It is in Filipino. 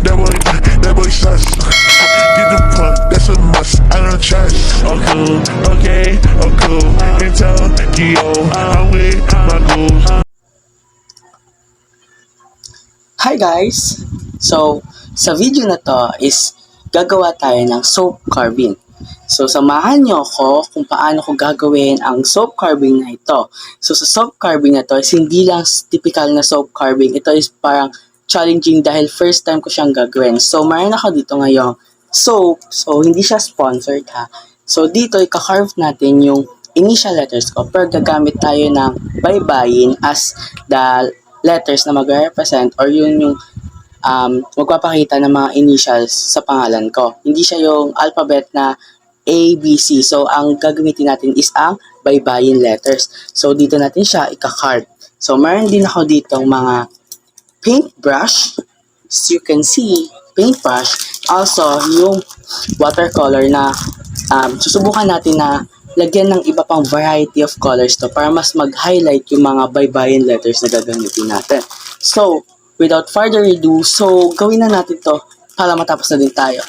that boy sus. Get the point, that's a must. I don't trust. Oh cool, okay, oh cool. In Tokyo, I'm with my goals. Hi guys! So, sa video na to is gagawa tayo ng soap carving. So, samahan nyo ako kung paano ko gagawin ang soap carving na ito. So, sa soap carving na to is hindi lang typical na soap carving. Ito is parang challenging dahil first time ko siyang gagawin. So, mayroon ako dito ngayong soap. So, hindi siya sponsored ha. So, dito ika-carve natin yung initial letters ko. Pero gagamit tayo ng baybayin as the letters na magre-represent or yun yung magpapakita ng mga initials sa pangalan ko. Hindi siya yung alphabet na A, B, C. So, ang gagamitin natin is ang baybayin letters. So, dito natin siya ika-carve. So, meron din ako ditong mga paintbrush. As you can see, paintbrush. Also, yung watercolor na susubukan natin na lagyan ng iba pang variety of colors to para mas mag-highlight yung mga baybayin letters na gagamitin natin. So, without further ado, so gawin na natin to para matapos na din tayo.